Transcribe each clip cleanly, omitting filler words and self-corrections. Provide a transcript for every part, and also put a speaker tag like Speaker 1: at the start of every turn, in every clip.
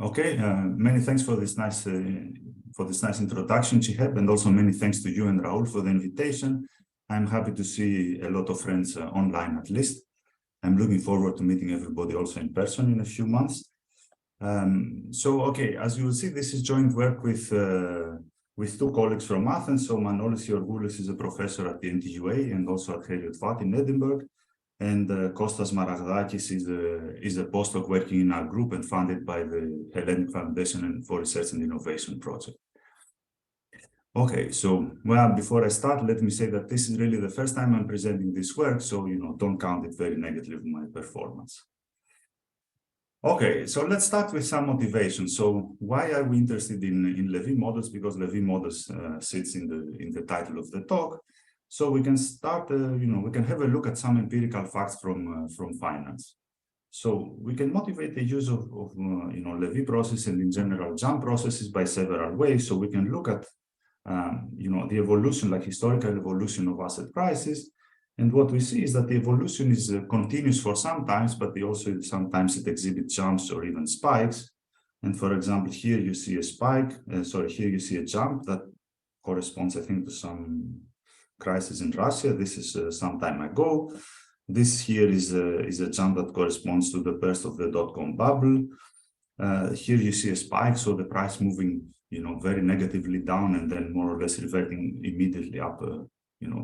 Speaker 1: Okay, many thanks for this nice introduction, Chihab, and also many thanks to you and Raul for the invitation. I'm happy to see a lot of friends online at least. I'm looking forward to meeting everybody also in person in a few months. Okay, as you will see, this is joint work with two colleagues from Athens. So Manolis Georgoulis is a professor at the NTUA and also at Heliot in Edinburgh. And Kostas Maragdakis is a postdoc working in our group and funded by the Hellenic Foundation for Research and Innovation project. Okay, so well, before I start, let me say that this is really the first time I'm presenting this work, so don't count it very negatively with my performance. Okay, so let's start with some motivation. So why are we interested in Lévy models? Because Lévy models sits in the title of the talk. So we can start, we can have a look at some empirical facts from finance. So we can motivate the use of Lévy process and in general jump processes by several ways. So we can look at, the evolution, like historical evolution of asset prices. And what we see is that the evolution is continuous for some times, but sometimes it exhibits jumps or even spikes. And for example, here you see a spike, here you see a jump that corresponds, I think, to some crisis in Russia. This is some time ago. This here is a jump that corresponds to the burst of the dot-com bubble. Here you see a spike, so the price moving, very negatively down and then more or less reverting immediately up,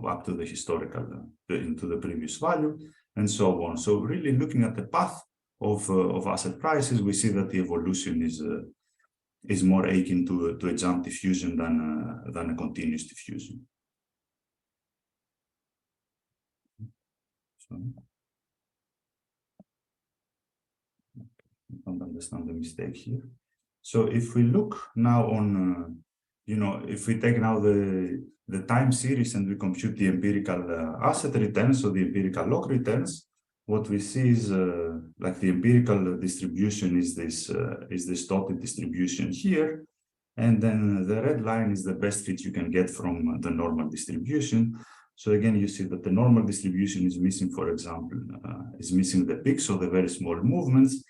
Speaker 1: up to the historical, into the previous value, and so on. So really looking at the path of asset prices, we see that the evolution is more akin to a jump diffusion than a continuous diffusion. I don't understand the mistake here. So if we look now on, if we take now the time series and we compute the empirical asset returns, so the empirical log returns, what we see is like the empirical distribution is this dotted distribution here, and then the red line is the best fit you can get from the normal distribution. So again, you see that the normal distribution is missing, for example, is missing the peaks, so the very small movements.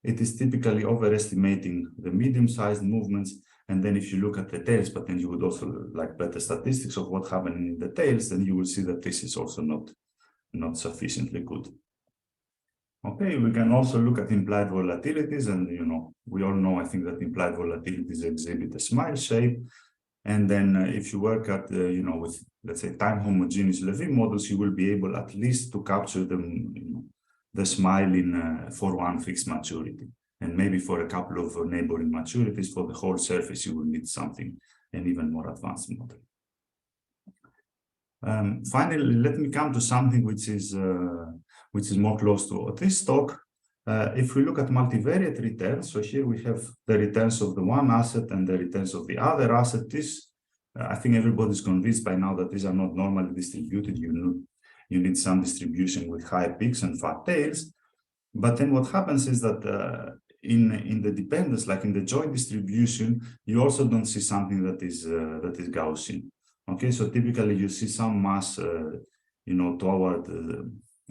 Speaker 1: It is typically overestimating the medium-sized movements. And then if you look at the tails, but then you would also like better statistics of what happened in the tails, then you will see that this is also not sufficiently good. Okay, we can also look at implied volatilities, and we all know, I think, that implied volatilities exhibit a smile shape. And then if you work at, with, let's say, time homogeneous Lévy models, you will be able at least to capture them, the smile for one fixed maturity. And maybe for a couple of neighboring maturities, for the whole surface, you will need something, an even more advanced model. Finally, let me come to something which is more close to this talk. If we look at multivariate returns, so here we have the returns of the one asset and the returns of the other asset. I think everybody's convinced by now that these are not normally distributed. You need some distribution with high peaks and fat tails. But then what happens is that in the dependence, like in the joint distribution, you also don't see something that is Gaussian. Okay, so typically you see some mass, toward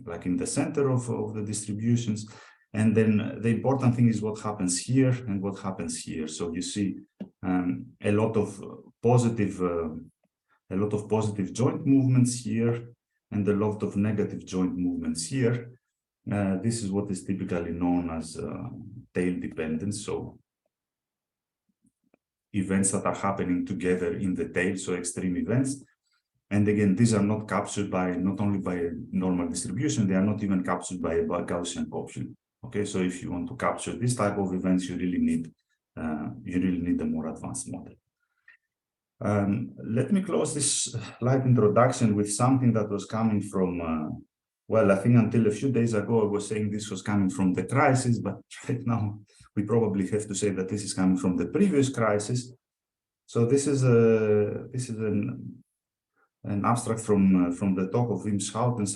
Speaker 1: like in the center of the distributions. And then the important thing is what happens here and what happens here. So you see a lot of positive joint movements here and a lot of negative joint movements here. This is what is typically known as tail dependence. So events that are happening together in the tail, so extreme events. And again, these are not captured not only by a normal distribution, they are not even captured by a Gaussian population. Okay, so if you want to capture this type of events, you really need a more advanced model. Let me close this light introduction with something that was coming from, well, I think until a few days ago, I was saying this was coming from the crisis, but right now we probably have to say that this is coming from the previous crisis. So this is an abstract from the talk of Wim Schoutens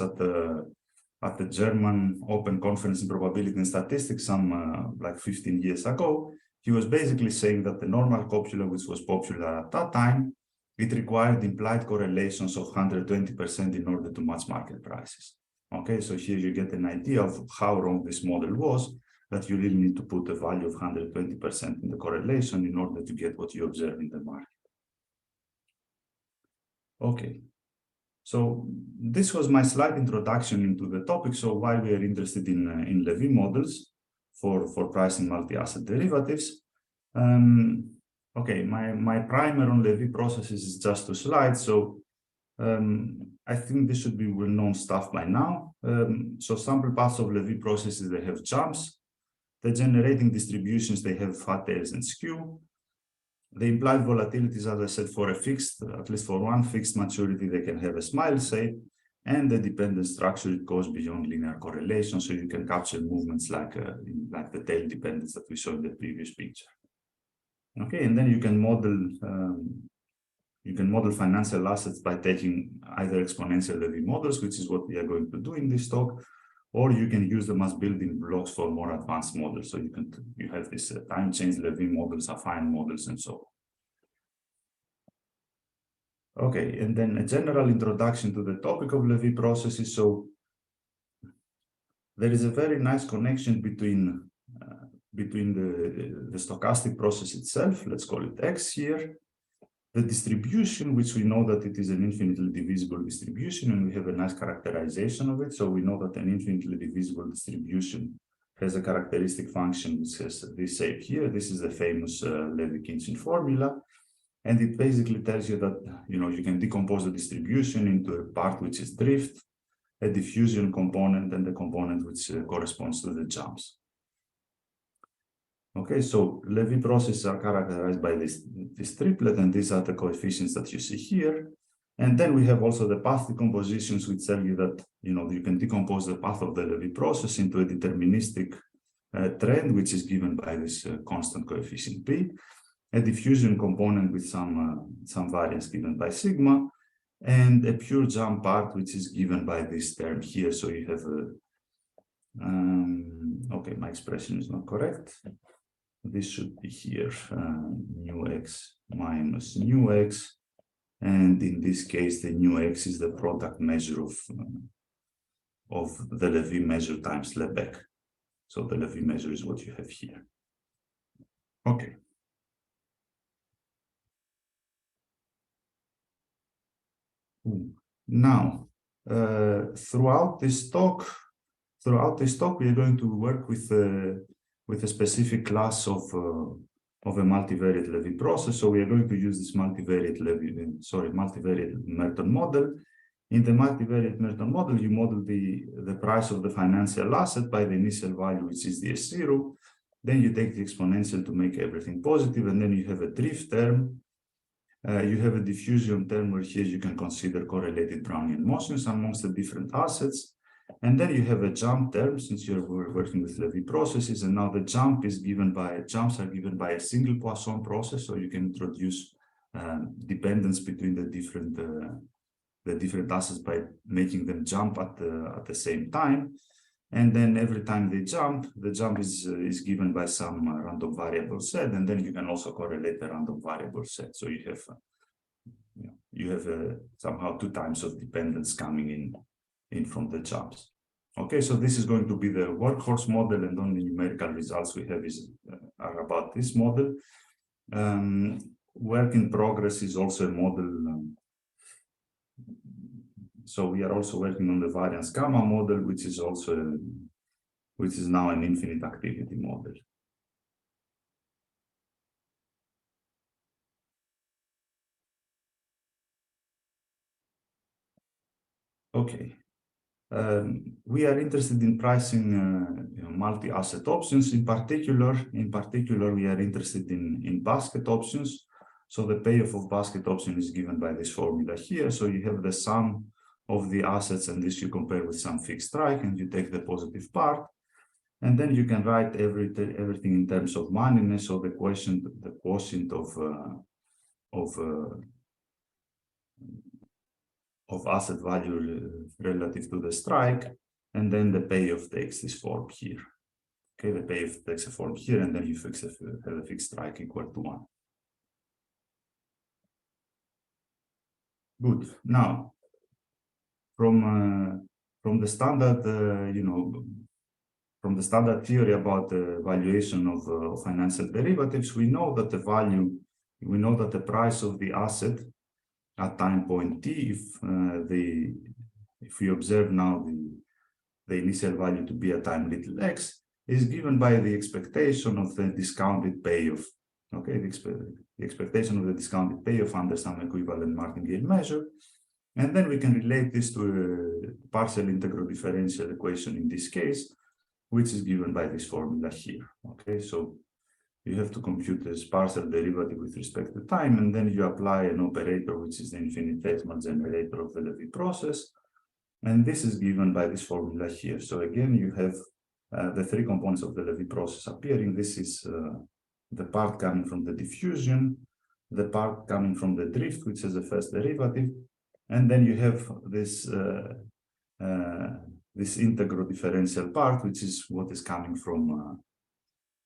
Speaker 1: at the German Open Conference in Probability and Statistics some like 15 years ago. He was basically saying that the normal copula, which was popular at that time, it required implied correlations of 120% in order to match market prices. Okay, so here you get an idea of how wrong this model was. that you really need to put a value of 120% in the correlation in order to get what you observe in the market. Okay, so this was my slight introduction into the topic. So why we are interested in Lévy models for pricing multi-asset derivatives. Okay, my primer on Lévy processes is just 2 slides. So I think this should be well-known stuff by now. So sample paths of Lévy processes, they have jumps. The generating distributions, they have fat tails and skew. The implied volatilities, as I said, for a fixed, at least for one fixed maturity, they can have a smile shape. And the dependent structure, it goes beyond linear correlation. So you can capture movements like the tail dependence that we saw in the previous picture. Okay, and then you can model financial assets by taking either exponential Lévy models, which is what we are going to do in this talk, or you can use them as building blocks for more advanced models. So you have this time change Lévy models, affine models, and so on. Okay, and then a general introduction to the topic of Lévy processes. So there is a very nice connection between the stochastic process itself, let's call it X here, the distribution, which we know that it is an infinitely divisible distribution, and we have a nice characterization of it. So we know that an infinitely divisible distribution has a characteristic function which has this shape here. This is the famous Lévy-Kinchin formula. And it basically tells you that, you can decompose the distribution into a part which is drift, a diffusion component, and the component which corresponds to the jumps. Okay, so Lévy processes are characterized by this triplet, and these are the coefficients that you see here. And then we have also the path decompositions, which tell you that, you can decompose the path of the Lévy process into a deterministic trend, which is given by this constant coefficient P, a diffusion component with some variance given by sigma, and a pure jump part, which is given by this term here. So you have okay, my expression is not correct. This should be here, nu x minus nu x. And in this case, the nu x is the product measure of the Lévy measure times Lebesgue. So the Lévy measure is what you have here. Okay. Now, throughout this talk, we are going to work with a specific class of a multivariate Lévy process. So we are going to use this multivariate Merton model. In the multivariate Merton model, you model the price of the financial asset by the initial value, which is the S0. Then you take the exponential to make everything positive, and then you have a drift term. You have a diffusion term where here you can consider correlated Brownian motions amongst the different assets. And then you have a jump term, since you're working with Lévy processes, and now the jumps are given by a single Poisson process, so you can introduce dependence between the different assets by making them jump at the same time. And then every time they jump, the jump is given by some random variable set, and then you can also correlate the random variable set. So you have somehow 2 times of dependence coming in from the jumps. Okay, so this is going to be the workhorse model, and only numerical results we have are about this model. Work in progress is also a model. So we are also working on the variance gamma model, which is now an infinite activity model. Okay. We are interested in pricing multi-asset options. In particular, we are interested in basket options. So the payoff of basket option is given by this formula here. So you have the sum of the assets, and this you compare with some fixed strike, and you take the positive part. And then you can write everything in terms of moneyness, so the quotient of asset value relative to the strike, and then the payoff takes this form here. Okay, the payoff takes a form here, and then you have a fixed strike equal to 1. Good. Now, from the standard, the standard theory about the valuation of financial derivatives, we know that the price of the asset at time point t, if we observe now the initial value to be at time little x, is given by the expectation of the discounted payoff. Okay, the expectation of the discounted payoff under some equivalent martingale measure. And then we can relate this to a partial integro-differential equation in this case, which is given by this formula here. Okay, so you have to compute this partial derivative with respect to time, and then you apply an operator, which is the infinitesimal generator of the Lévy process. And this is given by this formula here. So again, you have the three components of the Lévy process appearing. This is the part coming from the diffusion, the part coming from the drift, which is the first derivative, and then you have this this integro-differential part, which is what is coming from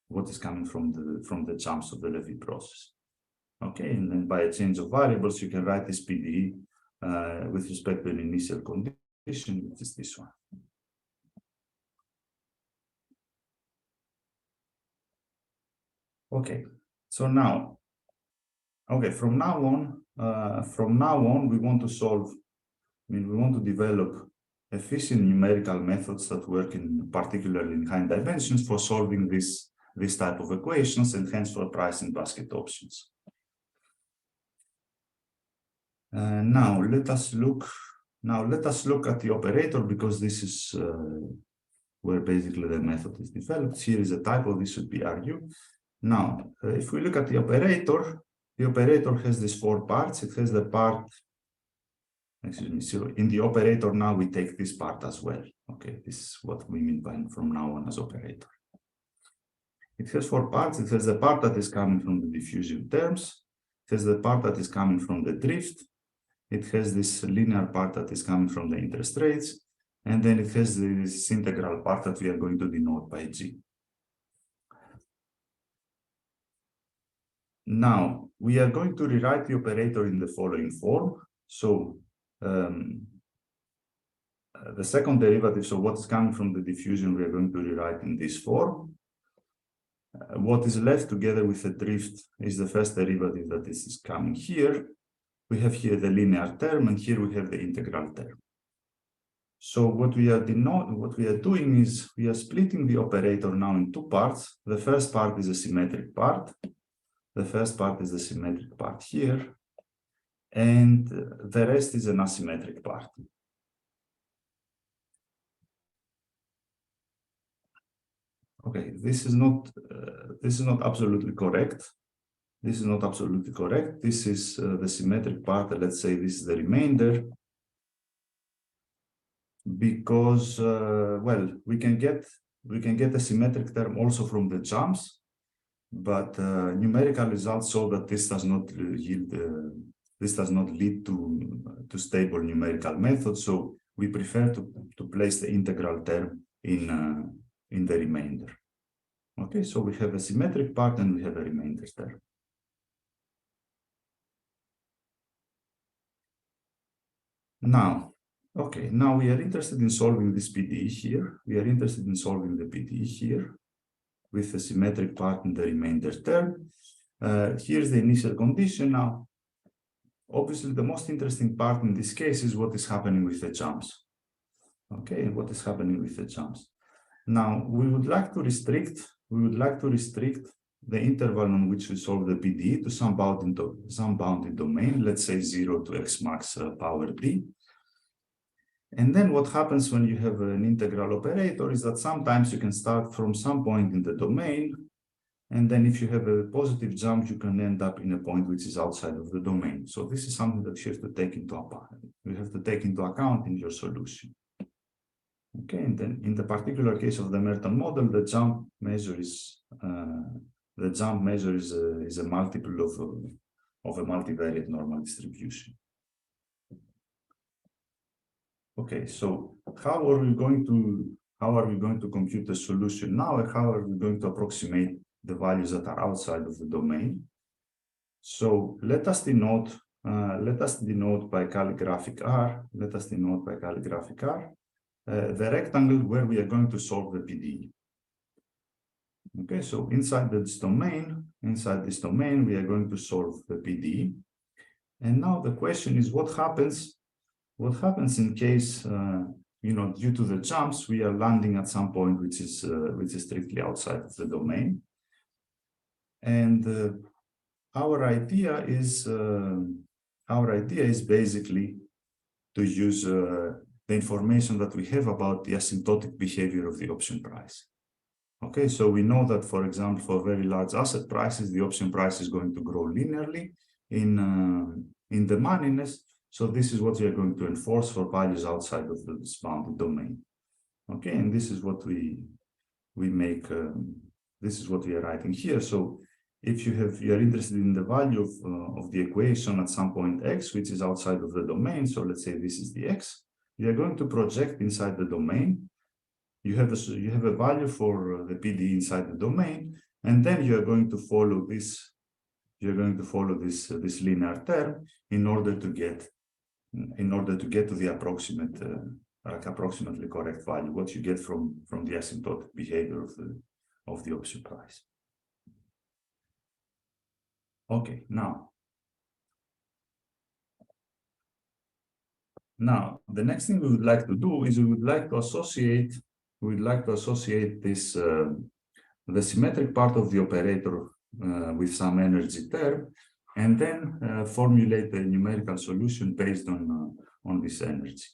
Speaker 1: the jumps of the Lévy process. Okay, and then by a change of variables, you can write this PDE with respect to an initial condition, which is this one. Okay, so now, from now on, we want to solve. We want to develop efficient numerical methods that work particularly in high dimensions for solving this type of equations, and hence for pricing basket options. Now let us look at the operator, because this is where basically the method is developed. Here is a typo. This should be RU. Now, if we look at the operator has these four parts. It has the part, excuse me, so in the operator now we take this part as well. Okay, this is what we mean by from now on as operator. It has four parts. It has the part that is coming from the diffusion terms. It has the part that is coming from the drift. It has this linear part that is coming from the interest rates. And then it has this integral part that we are going to denote by G. Now, we are going to rewrite the operator in the following form. So, the second derivative, so what is coming from the diffusion, we are going to rewrite in this form. What is left together with the drift is the first derivative that is coming here. We have here the linear term, and here we have the integral term. So what we are doing is we are splitting the operator now in two parts. The first part is a symmetric part. The first part is the symmetric part here, and the rest is an asymmetric part. Okay, this is not absolutely correct. This is not absolutely correct. This is the symmetric part. Let's say this is the remainder, because well, we can get a symmetric term also from the jumps, but numerical results show that this does not lead to stable numerical methods. So we prefer to place the integral term in the remainder. Okay, so we have a symmetric part and we have a remainder term. Now, okay, now we are interested in solving this PDE here. We are interested in solving the PDE here with the symmetric part and the remainder term. Here's the initial condition. Now, obviously, the most interesting part in this case is what is happening with the jumps. Okay, what is happening with the jumps? Now, we would like to restrict the interval on which we solve the PDE to some bounded domain, let's say 0 to x max power d. And then what happens when you have an integral operator is that sometimes you can start from some point in the domain, and then if you have a positive jump, you can end up in a point which is outside of the domain. So this is something that you have to take into account. You have to take into account in your solution. Okay, and then in the particular case of the Merton model, the jump measure is a multiple of a multivariate normal distribution. Okay, so how are we going to compute the solution now, and how are we going to approximate the values that are outside of the domain? So let us denote by calligraphic R. The rectangle where we are going to solve the PDE. Okay, so inside this domain, we are going to solve the PDE. And now the question is, what happens in case, due to the jumps, we are landing at some point which is strictly outside of the domain. And our idea is basically to use the information that we have about the asymptotic behavior of the option price. Okay, so we know that, for example, for very large asset prices, the option price is going to grow linearly in the moneyness. So this is what we are going to enforce for values outside of this bounded domain. Okay, and this is what we make. This is what we are writing here. So if you are interested in the value of the equation at some point x, which is outside of the domain, so let's say this is the x, you are going to project inside the domain. You have a value for the PDE inside the domain, and then you are going to follow this. You're going to follow this linear term in order to get to the approximate, approximately correct value, what you get from the asymptotic behavior of the option price. Okay, now the next thing we would like to do is we would like to associate this the symmetric part of the operator with some energy term, and then formulate a numerical solution based on this energy.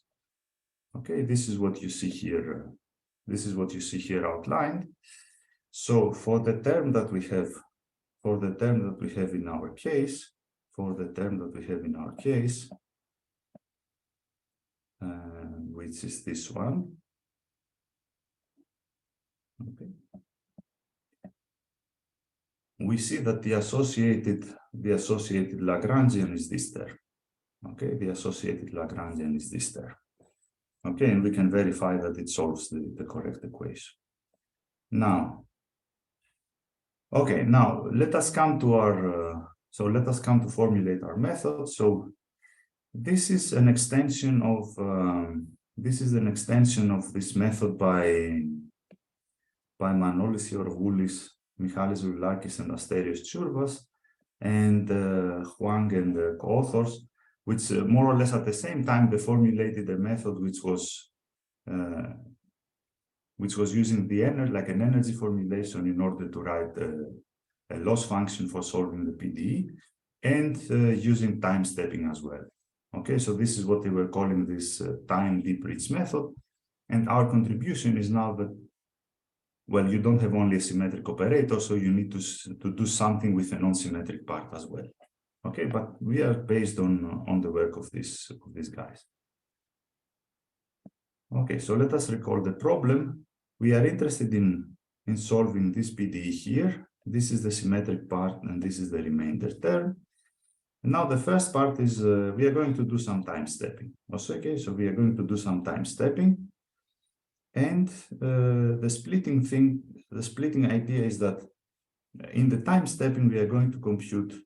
Speaker 1: Okay, this is what you see here. This is what you see here outlined. So for the term that we have, in our case, which is this one. Okay. We see that the associated Lagrangian is this term. Okay, the associated Lagrangian is this term. Okay, and we can verify that it solves the correct equation. Now, okay, now let us come to our formulate our method. So this is an extension of this method by Manolis, Yorgoulis, Michalis Rouilakis, and Asterios Tsurvas, and Huang and the co-authors, which more or less at the same time they formulated a method which was using the energy, like an energy formulation, in order to write a loss function for solving the PDE, and using time stepping as well. Okay, so this is what they were calling this time deep Ritz method, and our contribution is now that, well, you don't have only a symmetric operator, so you need to do something with a non-symmetric part as well. Okay, but we are based on the work of these guys. Okay, so let us recall the problem. We are interested in solving this PDE here. This is the symmetric part, and this is the remainder term. And now the first part is we are going to do some time stepping. Okay, so we are going to do some time stepping. And the splitting idea is that in the time stepping, we are going to compute,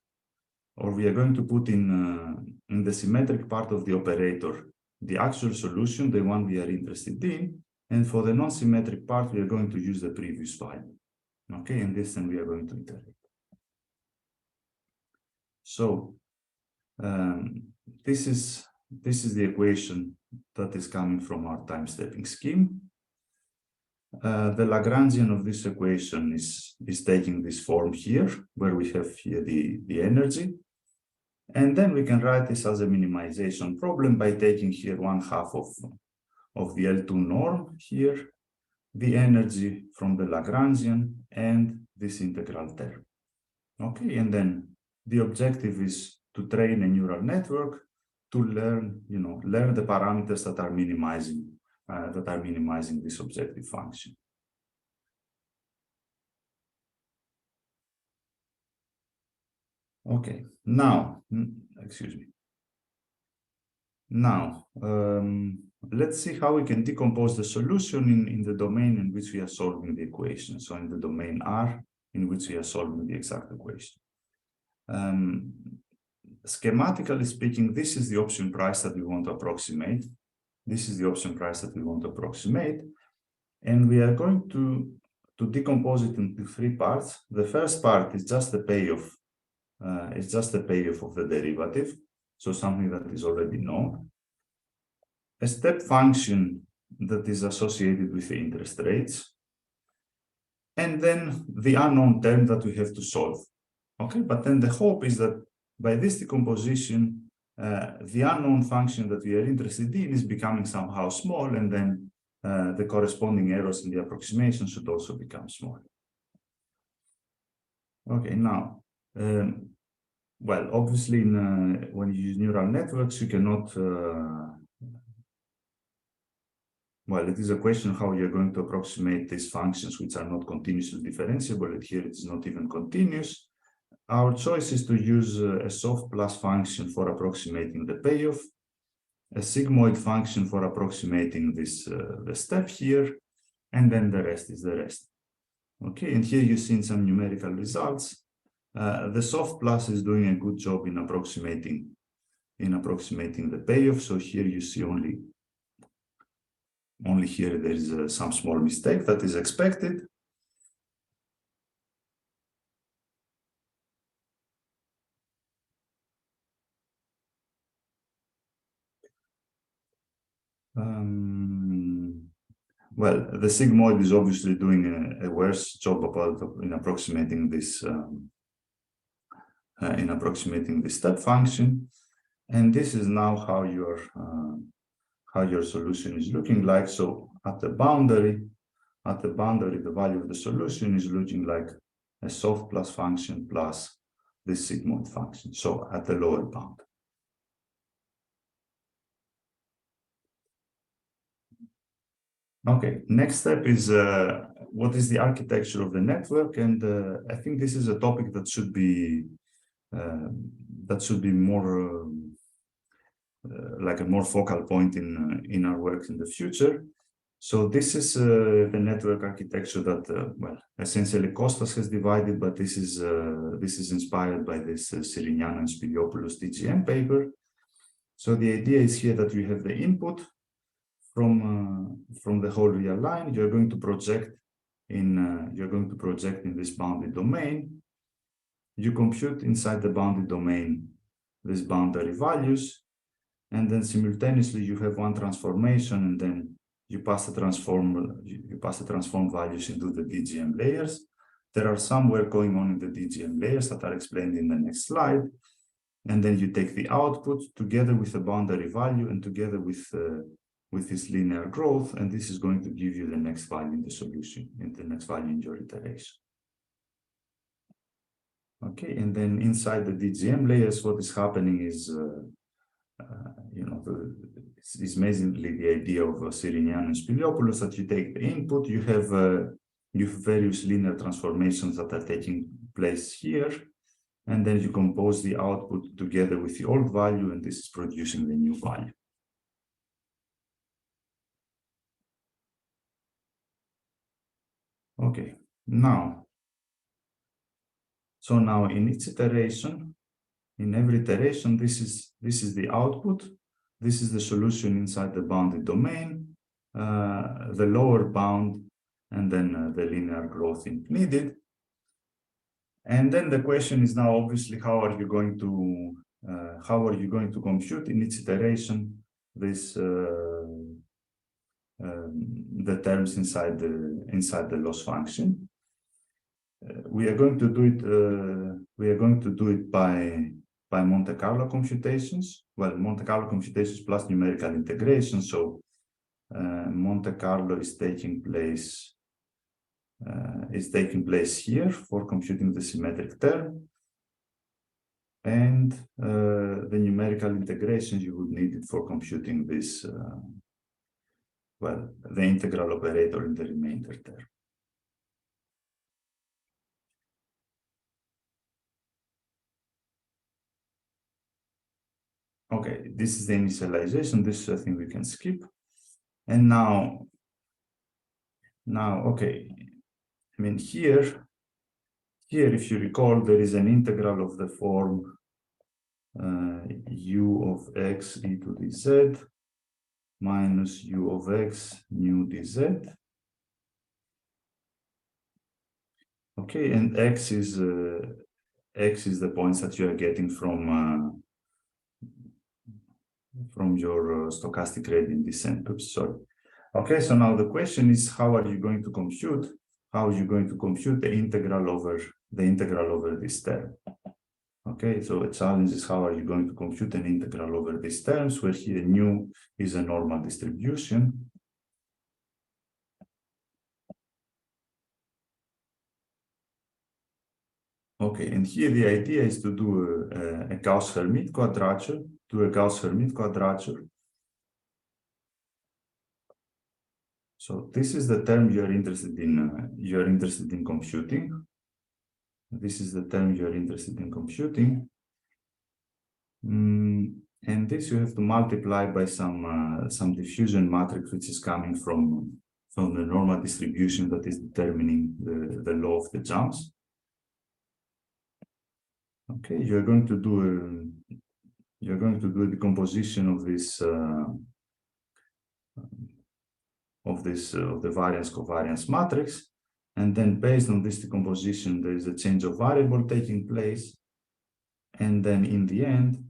Speaker 1: or we are going to put in the symmetric part of the operator the actual solution, the one we are interested in, and for the non-symmetric part, we are going to use the previous value. Okay, and this then we are going to iterate. So this is the equation that is coming from our time stepping scheme. The Lagrangian of this equation is taking this form here, where we have here the energy. And then we can write this as a minimization problem by taking here 1/2 of the L2 norm here, the energy from the Lagrangian, and this integral term. Okay, and then the objective is to train a neural network to learn the parameters that are minimizing this objective function. Okay, now, excuse me. Now, let's see how we can decompose the solution in the domain in which we are solving the equation. So in the domain R, in which we are solving the exact equation. Schematically speaking, this is the option price that we want to approximate. This is the option price that we want to approximate. And we are going to to decompose it into three parts. The first part is just the payoff. It's just the payoff of the derivative, so something that is already known. A step function that is associated with the interest rates, and then the unknown term that we have to solve. Okay, but then the hope is that by this decomposition, the unknown function that we are interested in is becoming somehow small, and then the corresponding errors in the approximation should also become small. Okay, now, well, obviously, when you use neural networks, you cannot, well, it is a question how you're going to approximate these functions which are not continuously differentiable, and here it's not even continuous. Our choice is to use a soft plus function for approximating the payoff, a sigmoid function for approximating this the step here, and then the rest is the rest. Okay, and here you've seen some numerical results. The soft plus is doing a good job in approximating the payoff. So here you see only here there is some small mistake that is expected. Well, the sigmoid is obviously doing a worse job in approximating this step function, and this is now how your solution is looking like. So at the boundary, the value of the solution is looking like a soft plus function plus this sigmoid function. So at the lower bound. Okay, next step is what is the architecture of the network, and I think this is a topic that should be more like a more focal point in our work in the future. So this is the network architecture that well, essentially Kostas has divided, but this is inspired by this Siriniano and Spiliopoulos DGM paper. So the idea is here that you have the input from the whole real line. You're going to project in this bounded domain. You compute inside the bounded domain these boundary values, and then simultaneously you have one transformation, and then you pass the transform values into the DGM layers. There are some work going on in the DGM layers that are explained in the next slide. And then you take the output together with the boundary value and together with this linear growth, and this is going to give you the next value in the solution, in the next value in your iteration. Okay, and then inside the DGM layers, what is happening is, you know, it's basically the idea of Siriniano and Spiliopoulos, that you take the input, you have various linear transformations that are taking place here, and then you compose the output together with the old value, and this is producing the new value. Okay, now, so now in each iteration, in every iteration, this is the output, this is the solution inside the bounded domain, the lower bound, and then the linear growth if needed. And then the question is now obviously how are you going to compute in each iteration this the terms inside the loss function. We are going to do it by Monte Carlo computations. Well, Monte Carlo computations plus numerical integration. So Monte Carlo is taking place here for computing the symmetric term, and the numerical integration you would need it for computing this. Well, the integral operator in the remainder term. Okay, this is the initialization. This I think we can skip. And now, okay. I mean, here, if you recall, there is an integral of the form u of x e to dz minus u of x nu dz. Okay, and x is the points that you are getting from your stochastic gradient descent. Oops, sorry. Okay, so now the question is, how are you going to compute? How are you going to compute the integral over this term? Okay, so the challenge is, how are you going to compute an integral over these terms, where here nu is a normal distribution. Okay, and here the idea is to do a Gauss-Hermite quadrature, So this is the term you are interested in computing. This is the term you are interested in computing. And this you have to multiply by some diffusion matrix, which is coming from the normal distribution that is determining the law of the jumps. Okay, you're going to do a decomposition of the variance covariance matrix, and then based on this decomposition, there is a change of variable taking place, and then in the end,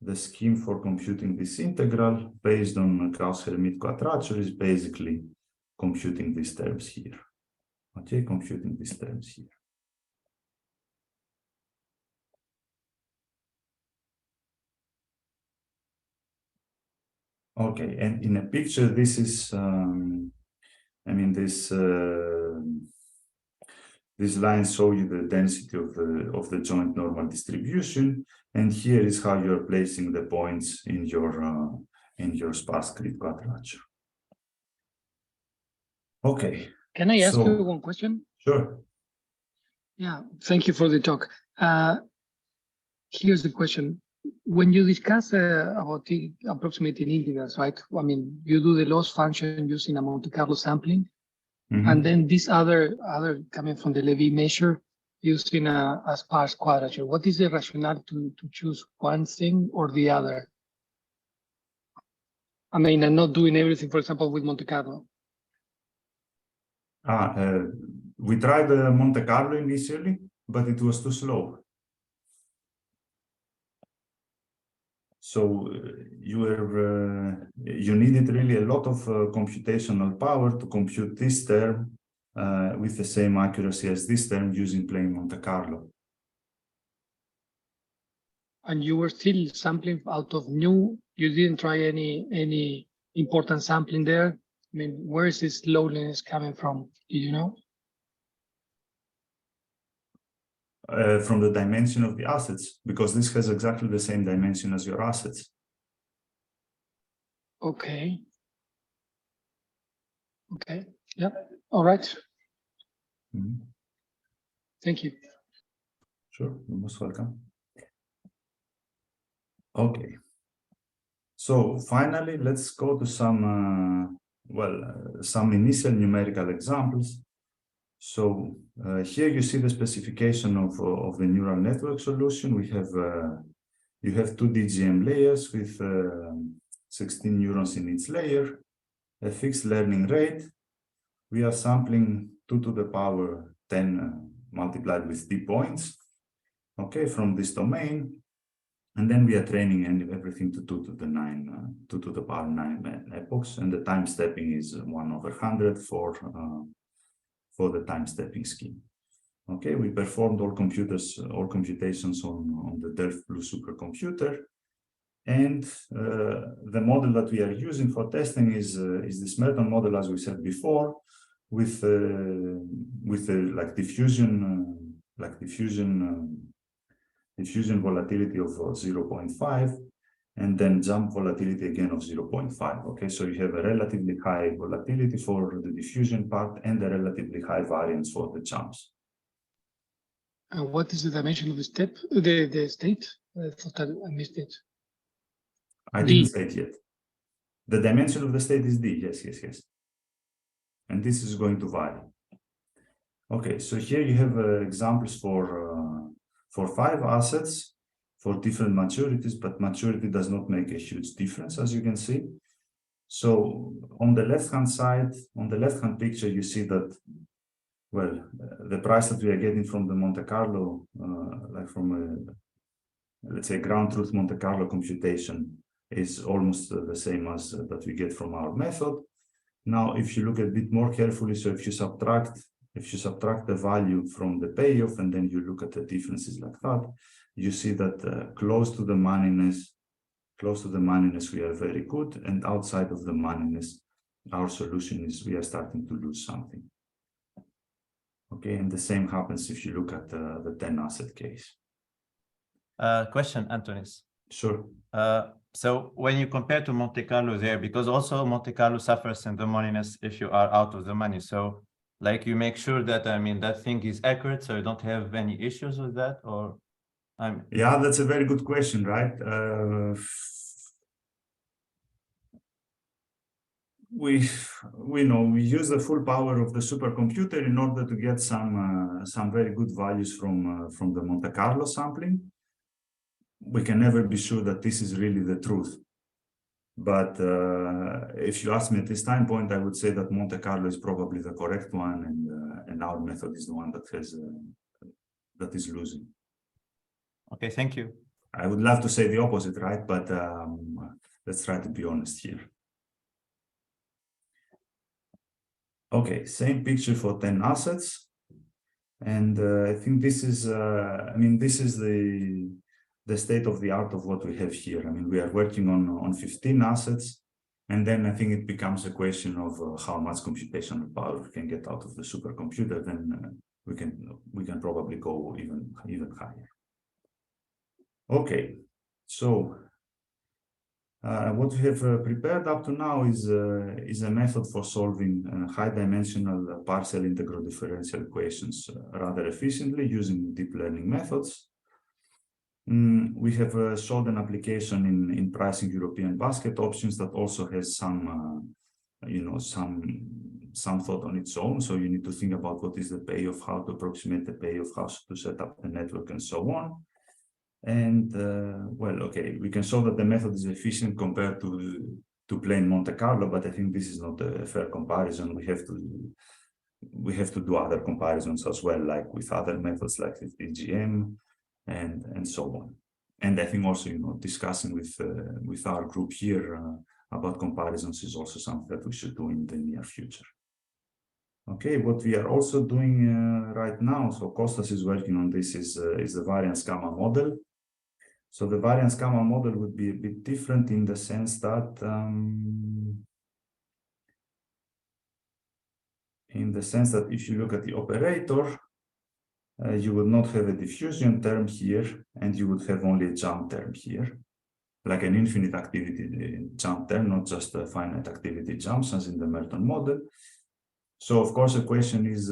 Speaker 1: the scheme for computing this integral based on Gauss-Hermite quadrature is basically computing these terms here. Okay, computing these terms here. Okay, and in a picture, this is, these lines show you the density of the joint normal distribution, and here is how you are placing the points in your sparse grid quadrature. Okay.
Speaker 2: Can I ask you one question?
Speaker 1: Sure.
Speaker 2: Yeah, thank you for the talk. Here's the question. When you discuss about the approximating integrals, right? I mean, you do the loss function using a Monte Carlo sampling, and then this other coming from the Lévy measure using a sparse quadrature. What is the rationale to choose one thing or the other? I mean, and not doing everything, for example, with Monte Carlo.
Speaker 1: We tried Monte Carlo initially, but it was too slow. So you needed really a lot of computational power to compute this term with the same accuracy as this term using plain Monte Carlo.
Speaker 2: And you were still sampling out of nu. You didn't try any important sampling there. I mean, where is this loneliness coming from? Do you know?
Speaker 1: From the dimension of the assets, because this has exactly the same dimension as your assets.
Speaker 2: Okay. Okay. Yeah. All right. Thank you.
Speaker 1: Sure. You're most welcome. Okay. So finally, let's go to some initial numerical examples. So here you see the specification of the neural network solution. We have you have 2 DGM layers with 16 neurons in each layer, a fixed learning rate. We are sampling 2 to the power 10 multiplied with d points, okay, from this domain, and then we are training everything to 2 to the power 9 epochs, and the time stepping is 1/100 for the time stepping scheme. Okay, we performed all computations on the Delft Blue supercomputer, and the model that we are using for testing is this Merton model, as we said before, with diffusion volatility of 0.5, and then jump volatility again of 0.5. Okay, so you have a relatively high volatility for the diffusion part and a relatively high variance for the jumps.
Speaker 2: What is the dimension of the step? The state? I thought I missed it.
Speaker 1: I didn't say it yet. The dimension of the state is D. Yes. And this is going to vary. Okay, so here you have examples for 5 assets for different maturities, but maturity does not make a huge difference, as you can see. So on the left-hand side, on the left-hand picture, you see that well, the price that we are getting from the Monte Carlo, like from a, let's say, ground truth Monte Carlo computation is almost the same as that we get from our method. Now, if you look a bit more carefully, so if you subtract the value from the payoff and then you look at the differences like that, you see that close to the moneyness, we are very good, and outside of the moneyness, our solution is we are starting to lose something. Okay, and the same happens if you look at the 10 asset case.
Speaker 3: Question, Antonis.
Speaker 1: Sure.
Speaker 3: So when you compare to Monte Carlo there, because also Monte Carlo suffers in the moneyness if you are out of the money. So like you make sure that, I mean, that thing is accurate, so you don't have any issues with that, or?
Speaker 1: Yeah, that's a very good question, right? We use the full power of the supercomputer in order to get some very good values from the Monte Carlo sampling. We can never be sure that this is really the truth. But if you ask me at this time point, I would say that Monte Carlo is probably the correct one, and our method is the one that has that is losing.
Speaker 3: Okay, thank you.
Speaker 1: I would love to say the opposite, right? But let's try to be honest here. Okay, same picture for 10 assets. And I think this is, this is the state of the art of what we have here. I mean, we are working on 15 assets. And then I think it becomes a question of how much computational power we can get out of the supercomputer. Then we can probably go even higher. Okay, so what we have prepared up to now is a method for solving high-dimensional partial integro-differential equations rather efficiently using deep learning methods. We have showed an application in pricing European basket options that also has some thought on its own. So you need to think about what is the payoff, how to approximate the payoff, how to set up the network, and so on. And well, okay, we can show that the method is efficient compared to plain Monte Carlo, but I think this is not a fair comparison. We have to do other comparisons as well, like with other methods like with EGM and so on. And I think also, discussing with our group here about comparisons is also something that we should do in the near future. Okay, what we are also doing right now, so Kostas is working on this, is the variance gamma model. So the variance gamma model would be a bit different in the sense that if you look at the operator, you would not have a diffusion term here, and you would have only a jump term here, like an infinite activity jump term, not just a finite activity jumps as in the Merton model. So of course the question is,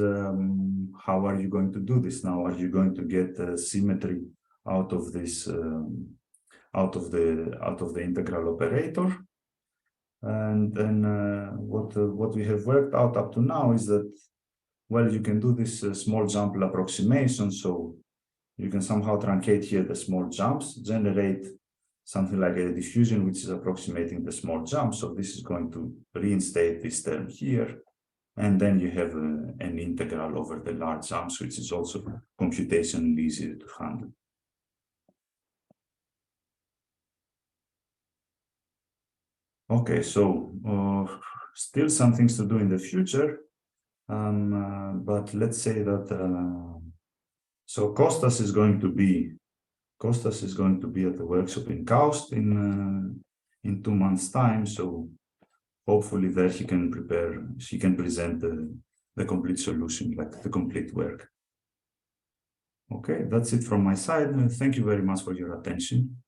Speaker 1: how are you going to do this now? Are you going to get symmetry out of this, out of the integral operator? And then what we have worked out up to now is that, well, you can do this small jump approximation. So you can somehow truncate here the small jumps, generate something like a diffusion which is approximating the small jump. So this is going to reinstate this term here. And then you have an integral over the large jumps, which is also computationally easier to handle. Okay, so still some things to do in the future, but let's say that so Kostas is going to be at the workshop in KAUST in 2 months' time. So hopefully there he can present the complete solution, like the complete work. Okay, that's it from my side. Thank you very much for your attention.